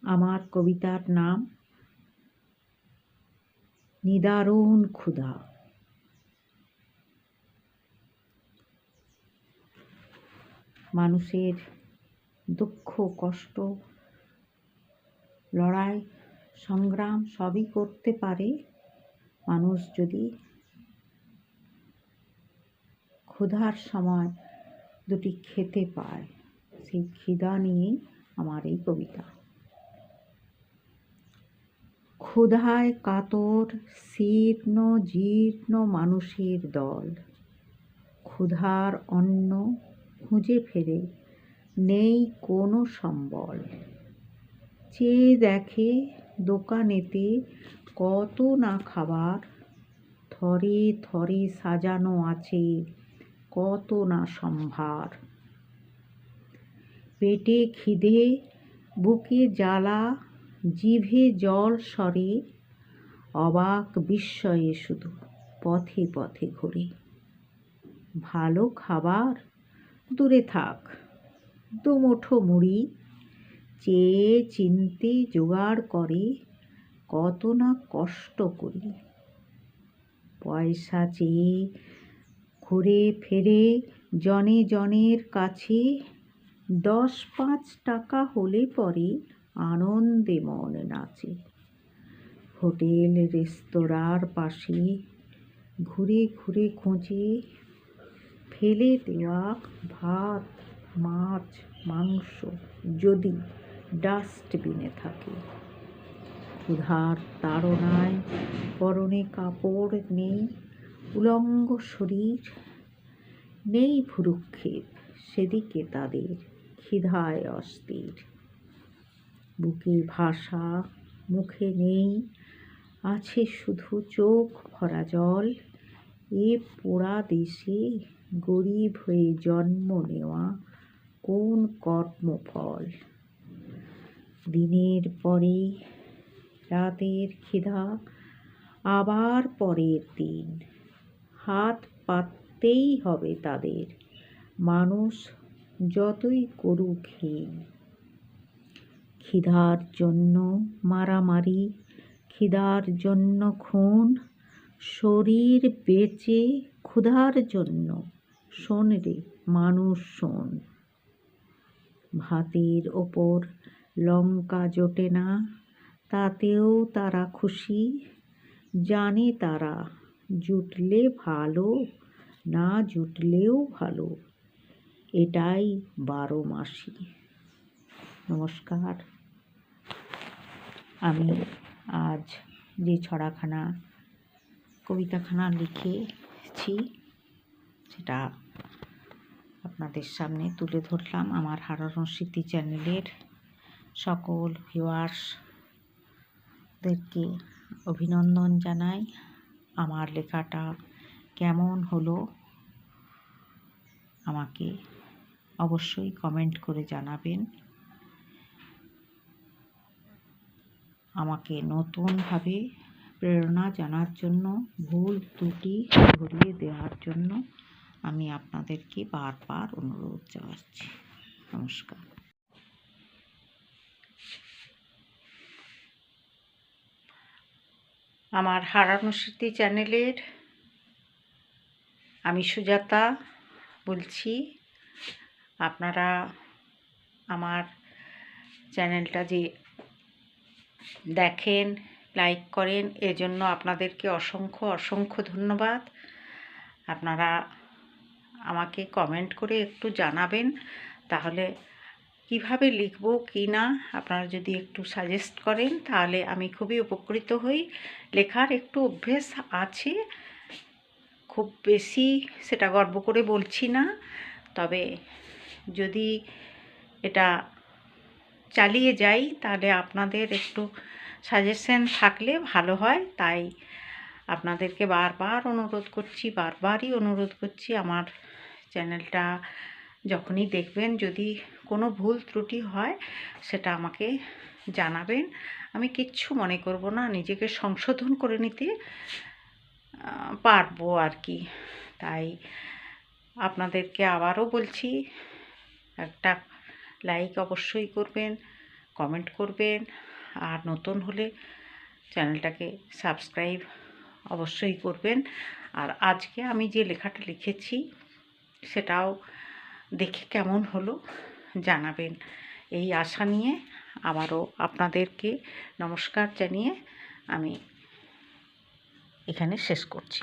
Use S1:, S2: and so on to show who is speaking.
S1: আমার কবিতার নাম নিদারুণ ক্ষুধা। মানুষের দুঃখ কষ্ট লড়াই সংগ্রাম সবই করতে পারে মানুষ যদি ক্ষুধার সময় দুটি খেতে পায়। সেই খিদা নিয়েই আমার এই কবিতা। ক্ষুধায় কাতর শীর্ণ জীর্ণ মানুষের দল, ক্ষুধার অন্ন খুঁজে ফেরে নেই কোনো সম্বল। চেয়ে দেখে দোকানেতে কত না খাবার, থরে থরে সাজানো আছে কত না সম্ভার। পেটে খিদে বুকে জ্বালা জিভে জল সরে, অবাক বিস্ময়ে শুধু পথে পথে ঘোরে। ভালো খাবার দূরে থাক, দুমুঠো মুড়ি চেয়ে চিনতে জোগাড় করে কত না কষ্ট করি। পয়সা চেয়ে ঘুরে ফেরে জনে জনের কাছে, 10-5 টাকা হলে পরে আনন্দে মন নাচে। হোটেল রেস্তোরাঁর পাশে ঘুরে ঘুরে খোঁজে ফেলে দেওয়া ভাত মাছ মাংস যদি ডাস্টবিনে থাকে। ক্ষুধার তাড়নায় পরনে কাপড় নেই, উলঙ্গ শরীর নেই ভ্রূক্ষেপ সেদিকে তাদের ক্ষিধায় অস্থির। বুকে ভাষা মুখে নেই, আছে শুধু চোখ ভরা জল। এ পোড়া দেশে গরিব হয়ে জন্ম নেওয়া কোন কর্মফল। দিনের পরে রাতের ক্ষিধা আবার পরের দিন, হাত পাততেই হবে তাদের মানুষ যতই করুক হীন। ক্ষিধার জন্য মারামারি, ক্ষিধার জন্য খুন, শরীর বেচে ক্ষুধার জন্য। শোন রে মানুষ শোন, ভাতের ওপর লঙ্কা জোটে না তাতেও তারা খুশি। জানে তারা জুটলে ভালো না জুটলেও ভালো, এটাই 12 মাসি। নমস্কার। আমি আজ যে ছড়াখানা কবিতাখানা লিখেছি সেটা আপনাদের সামনে তুলে ধরলাম। আমার হারানো স্মৃতি চ্যানেলের সকল ভিউয়ার্সদেরকে অভিনন্দন জানাই। আমার লেখাটা কেমন হলো আমাকে অবশ্যই কমেন্ট করে জানাবেন। আমাকে নতুনভাবে প্রেরণা জানার জন্য, ভুল ত্রুটি ধরিয়ে দেওয়ার জন্য আমি আপনাদেরকে বারবার অনুরোধ জানাচ্ছি। নমস্কার। আমার হারানো স্মৃতি চ্যানেলের আমি সুজাতা বলছি। আপনারা আমার চ্যানেলটা যে দেখেন লাইক করেন এজন্য আপনাদেরকে অসংখ্য অসংখ্য ধন্যবাদ। আপনারা আমাকে কমেন্ট করে একটু জানাবেন, তাহলে কিভাবে লিখব কি না আপনারা যদি একটু সাজেস্ট করেন তাহলে আমি খুবই উপকৃত হই। লেখার একটু অভ্যেস আছে, খুব বেশি সেটা গর্ব করে বলছি না, তবে যদি এটা চালিয়ে যাই তাহলে আপনাদের একটু সাজেশন থাকলে ভালো হয়। তাই আপনাদেরকে বারবারই অনুরোধ করছি আমার চ্যানেলটা যখনই দেখবেন যদি কোনো ভুল ত্রুটি হয় সেটা আমাকে জানাবেন। আমি কিচ্ছু মনে করব না, নিজেকে সংশোধন করে নিতে পারবো আর কি। তাই আপনাদেরকে আবারও বলছি একটা লাইক অবশ্যই করবেন, কমেন্ট করবেন, আর নতুন হলে চ্যানেলটাকে সাবস্ক্রাইব অবশ্যই করবেন। আর আজকে আমি যে লেখাটা লিখেছি সেটাও দেখে কেমন হলো জানাবেন, এই আশা নিয়ে আবারও আপনাদেরকে নমস্কার জানিয়ে আমি এখানে শেষ করছি।